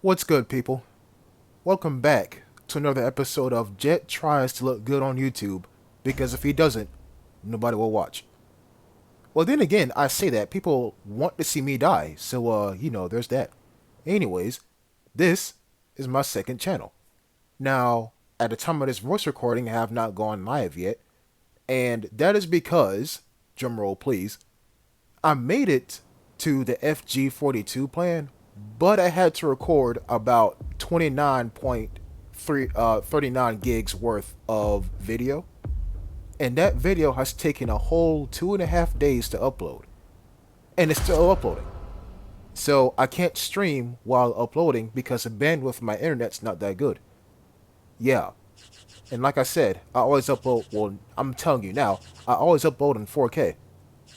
What's good, people? Welcome back to another episode of Jet Tries to Look Good on YouTube, because if he doesn't, nobody will watch. Well, then again, I say that people want to see me die, so, there's that. Anyways, this is my second channel. Now, at the time of this voice recording, I have not gone live yet, and that is because, drumroll please, I made it to the FG42 plan, but I had to record about 39.39 gigs worth of video. And that video has taken a whole 2.5 days to upload. And it's still uploading. So I can't stream while uploading because the bandwidth of my internet's not that good. Yeah. And like I said, I always upload, well, I'm telling you now, I always upload in 4K.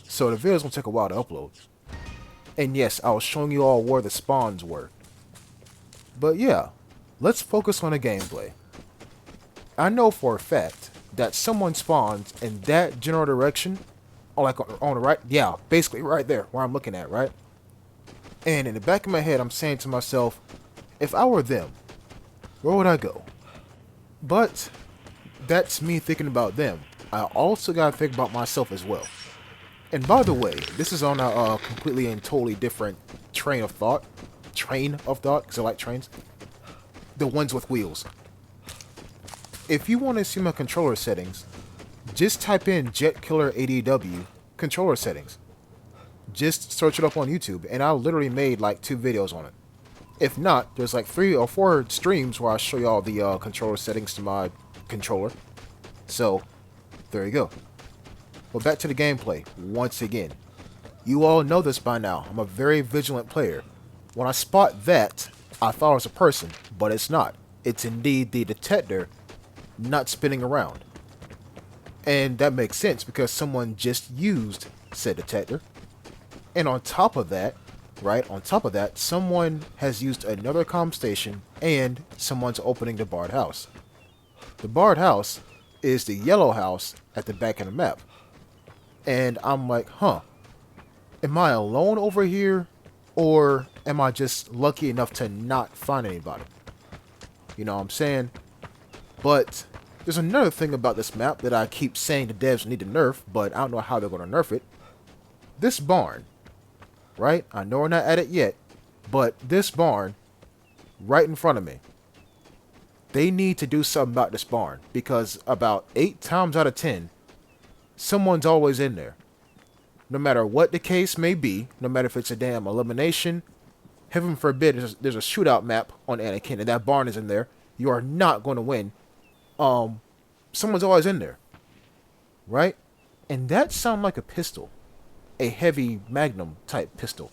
So the video's gonna take a while to upload. And yes, I was showing you all where the spawns were. But yeah, let's focus on the gameplay. I know for a fact that someone spawns in that general direction, or like on the right, yeah, basically right there, where I'm looking at, right? And in the back of my head, I'm saying to myself, if I were them, where would I go? But that's me thinking about them. I also gotta think about myself as well. And by the way, this is on a completely and totally different train of thought, because I like trains. The ones with wheels. If you want to see my controller settings, just type in Jet Killer ADW controller settings. Just search it up on YouTube, and I literally made like 2 videos on it. If not, there's like 3 or 4 streams where I show you all the controller settings to my controller. So, there you go. But back to the gameplay, once again. You all know this by now, I'm a very vigilant player. When I spot that, I thought it was a person, but it's not. It's indeed the detector not spinning around. And that makes sense because someone just used said detector. And on top of that, someone has used another comm station and someone's opening the barred house. The barred house is the yellow house at the back of the map. And I'm like, am I alone over here? Or am I just lucky enough to not find anybody? You know what I'm saying? But there's another thing about this map that I keep saying the devs need to nerf, but I don't know how they're going to nerf it. This barn, right? I know we're not at it yet, but this barn right in front of me. They need to do something about this barn because about 8 times out of 10, someone's always in there. No matter what the case may be, no matter if it's a damn elimination, heaven forbid there's a shootout map on Anakin and that barn is in there, you are not going to win. Someone's always in there. Right? And that sounds like a pistol. A heavy magnum type pistol.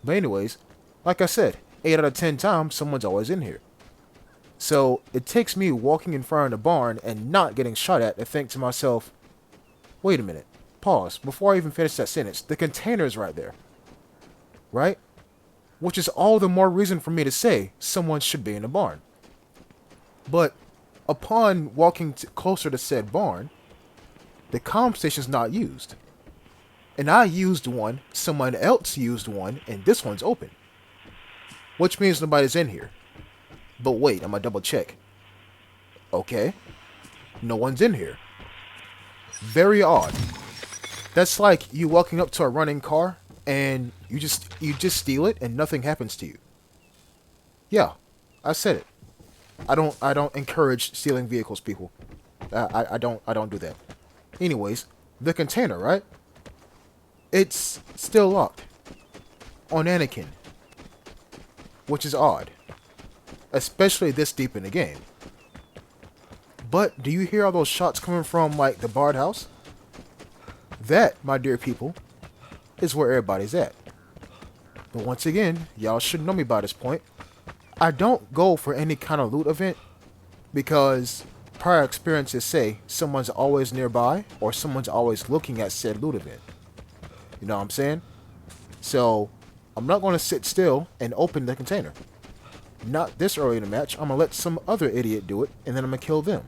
But anyways, like I said, 8 out of 10 times, someone's always in here. So it takes me walking in front of the barn and not getting shot at to think to myself, wait a minute, pause, before I even finish that sentence, the container's right there. Right? Which is all the more reason for me to say someone should be in the barn. But upon walking closer to said barn, the comm station's not used. And I used one, someone else used one, and this one's open. Which means nobody's in here. But wait, I'm gonna double check. Okay. No one's in here. Very odd. That's like you walking up to a running car and you just steal it and nothing happens to you. Yeah, I said it. I don't encourage stealing vehicles, people. I don't do that. Anyways, the container, right? It's still locked on Anakin, which is odd, especially this deep in the game. But do you hear all those shots coming from like the barred house? That, my dear people, is where everybody's at. But once again, y'all should know me by this point. I don't go for any kind of loot event because prior experiences say someone's always nearby or someone's always looking at said loot event. You know what I'm saying? So I'm not going to sit still and open the container. Not this early in the match. I'm going to let some other idiot do it and then I'm going to kill them.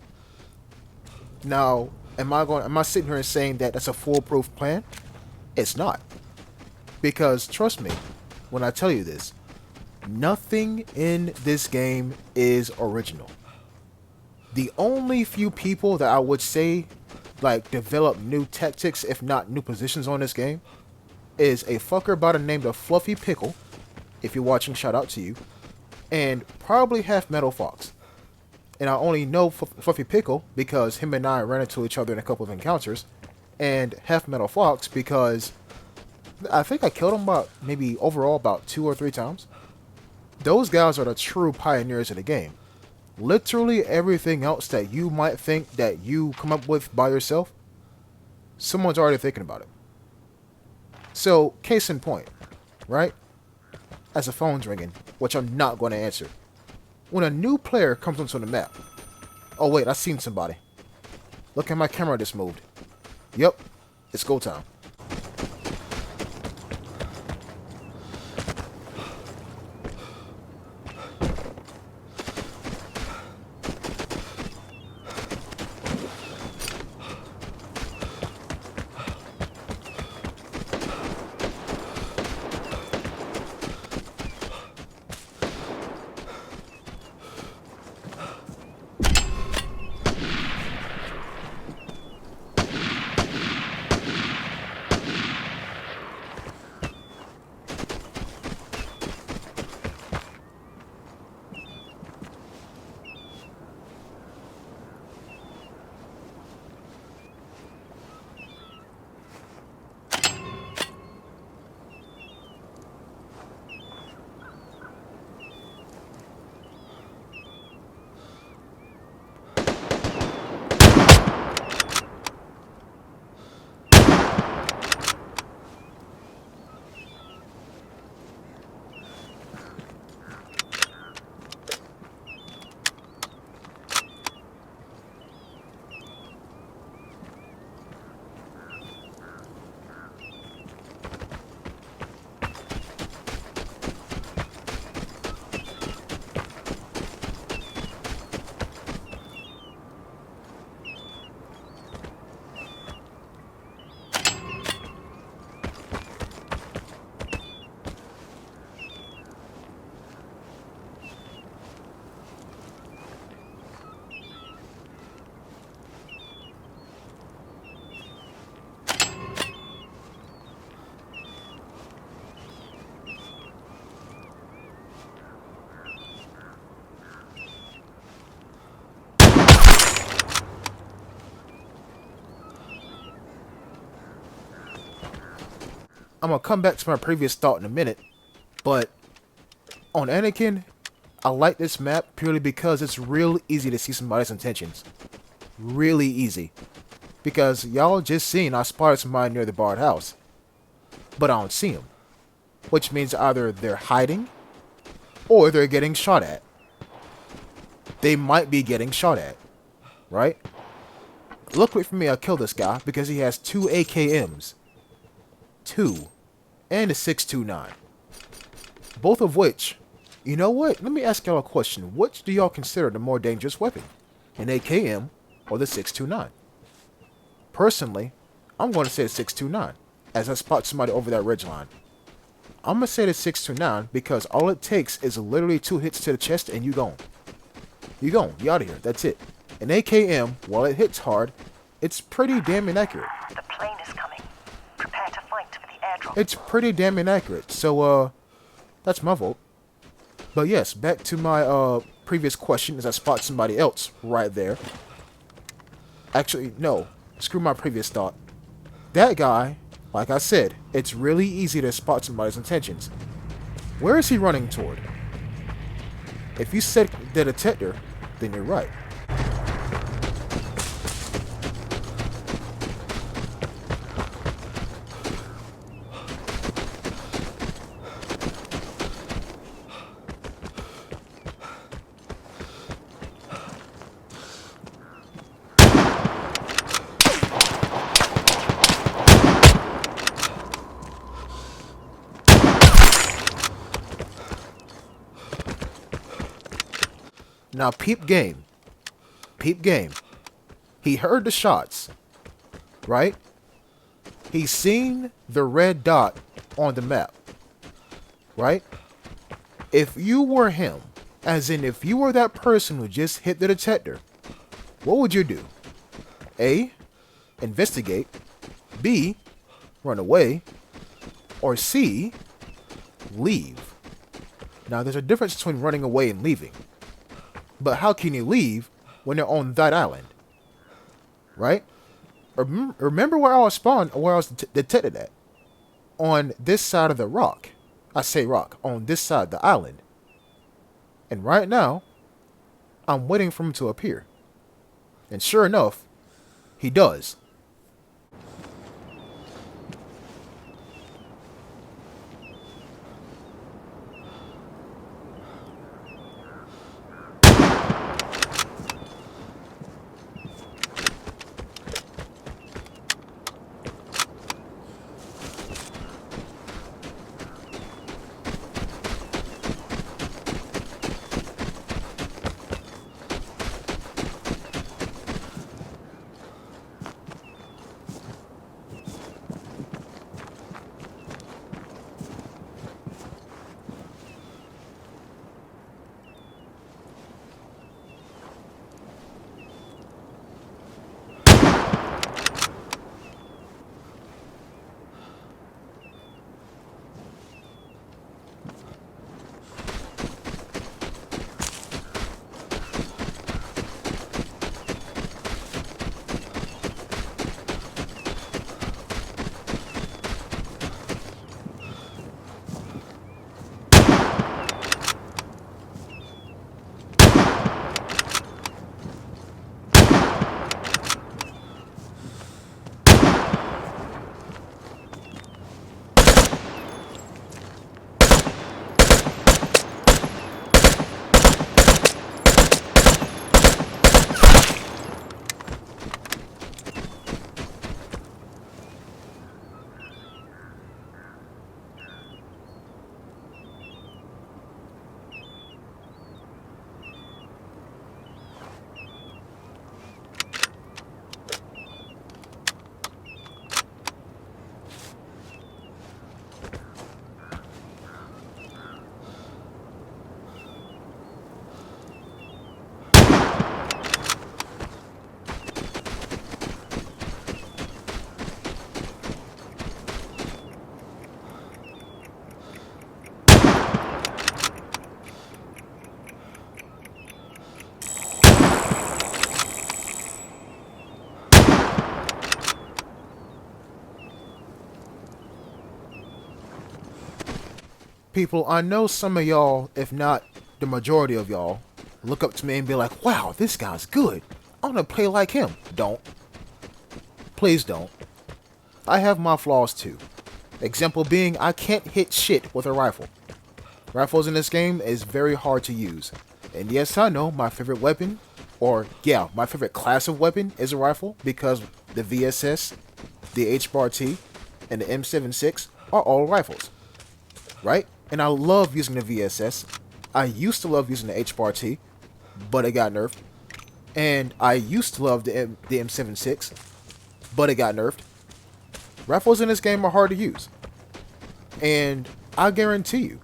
Now, am I sitting here and saying that that's a foolproof plan? It's not. Because trust me when I tell you this, Nothing in this game is original. The only few people that I would say like develop new tactics, if not new positions on this game, is a fucker by the name of Fluffy Pickle. If you're watching, shout out to you. And probably Half Metal Fox. And I only know Fluffy Pickle because him and I ran into each other in a couple of encounters. And Half Metal Fox because I think I killed him about maybe overall about 2 or 3 times. Those guys are the true pioneers of the game. Literally everything else that you might think that you come up with by yourself, someone's already thinking about it. So, case in point, right? As the phone's ringing, which I'm not going to answer. When a new player comes onto the map. Oh wait, I seen somebody. Look at my camera just moved. Yep, it's go time. I'm gonna come back to my previous thought in a minute, but on Anakin, I like this map purely because it's real easy to see somebody's intentions. Really easy. Because y'all just seen I spotted somebody near the barred house, but I don't see them. Which means either they're hiding, or they're getting shot at. They might be getting shot at, right? Luckily for me, I killed this guy because he has 2 AKMs. 2. And a 6.29. Both of which, you know what? Let me ask y'all a question. Which do y'all consider the more dangerous weapon? An AKM or the 6.29? Personally, I'm going to say the 6.29, as I spot somebody over that ridge line. I'm going to say the 6.29 because all it takes is literally 2 hits to the chest and you gone. You gone. You out of here. That's it. An AKM, while it hits hard, it's pretty damn inaccurate. The plane is coming. Prepare to fight for the airdrop. It's pretty damn inaccurate. So, that's my vote. But yes, back to my previous question as I spot somebody else right there. Actually, no. Screw my previous thought. That guy, like I said, it's really easy to spot somebody's intentions. Where is he running toward? If you said the detector, then you're right. Now, peep game. Peep game. He heard the shots, right? He's seen the red dot on the map, right? If you were him, as in if you were that person who just hit the detector, what would you do? A. Investigate. B. Run away. Or C. Leave. Now, there's a difference between running away and leaving. But how can you leave when they're on that island? Right? Remember where I was spawned, or where I was detected at? On this side of the rock. I say rock. On this side of the island. And right now, I'm waiting for him to appear. And sure enough, he does. People, I know some of y'all, if not the majority of y'all, look up to me and be like, wow, this guy's good. I want to play like him. Don't. Please don't. I have my flaws too. Example being, I can't hit shit with a rifle. Rifles in this game is very hard to use. And yes, I know my favorite weapon, or yeah, my favorite class of weapon is a rifle because the VSS, the H-Bar-T, and the M76 are all rifles. Right? And I love using the VSS. I used to love using the H-Bar-T, but it got nerfed. And I used to love the M76, but it got nerfed. Rifles in this game are hard to use. And I guarantee you,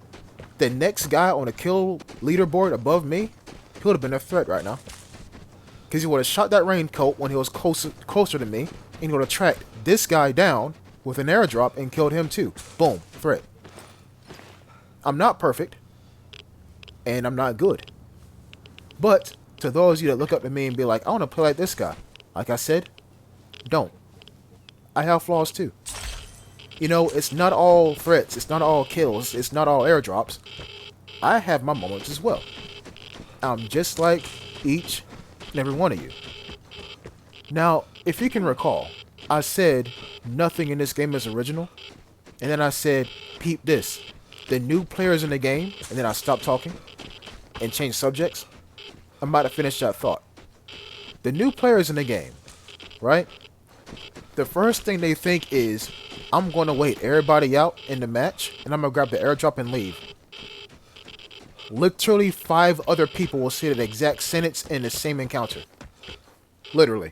the next guy on the kill leaderboard above me, he would have been a threat right now. Because he would have shot that raincoat when he was closer to me, and he would have tracked this guy down with an airdrop and killed him too. Boom, threat. I'm not perfect, and I'm not good. But to those of you that look up to me and be like, I want to play like this guy, like I said, don't. I have flaws too. You know, it's not all threats, it's not all kills, it's not all airdrops. I have my moments as well. I'm just like each and every one of you. Now, if you can recall, I said nothing in this game is original, and then I said, peep this. The new players in the game, and then I stopped talking and changed subjects. I'm about to finish that thought. The new players in the game, right? The first thing they think is, I'm going to wait everybody out in the match, and I'm going to grab the airdrop and leave. Literally 5 other people will say the exact sentence in the same encounter. Literally.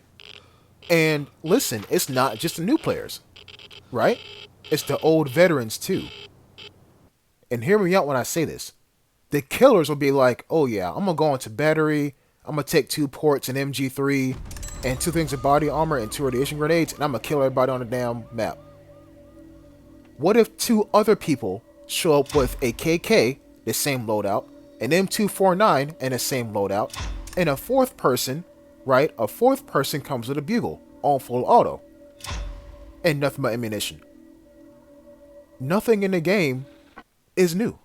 And listen, it's not just the new players, right? It's the old veterans too. And hear me out when I say this. The killers will be like, oh yeah, I'm gonna go into battery, I'm gonna take 2 ports and MG3 and 2 things of body armor and 2 radiation grenades, and I'm gonna kill everybody on the damn map. What if 2 other people show up with a KK, the same loadout, an M249 and the same loadout, and a 4th person, right? A 4th person comes with a bugle on full auto and nothing but ammunition. Nothing in the game is new.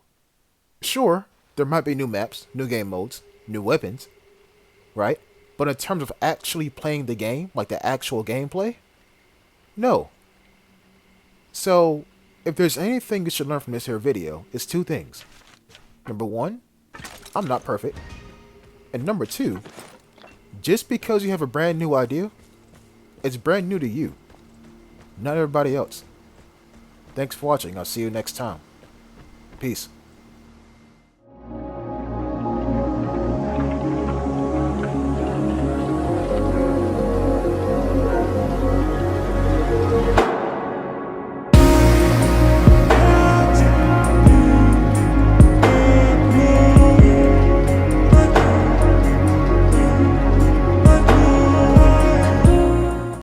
Sure, there might be new maps, new game modes, new weapons, right? But in terms of actually playing the game, like the actual gameplay, no. So, if there's anything you should learn from this here video, it's 2 things. Number 1, I'm not perfect. And number 2, just because you have a brand new idea, it's brand new to you, not everybody else. Thanks for watching. I'll see you next time. Peace.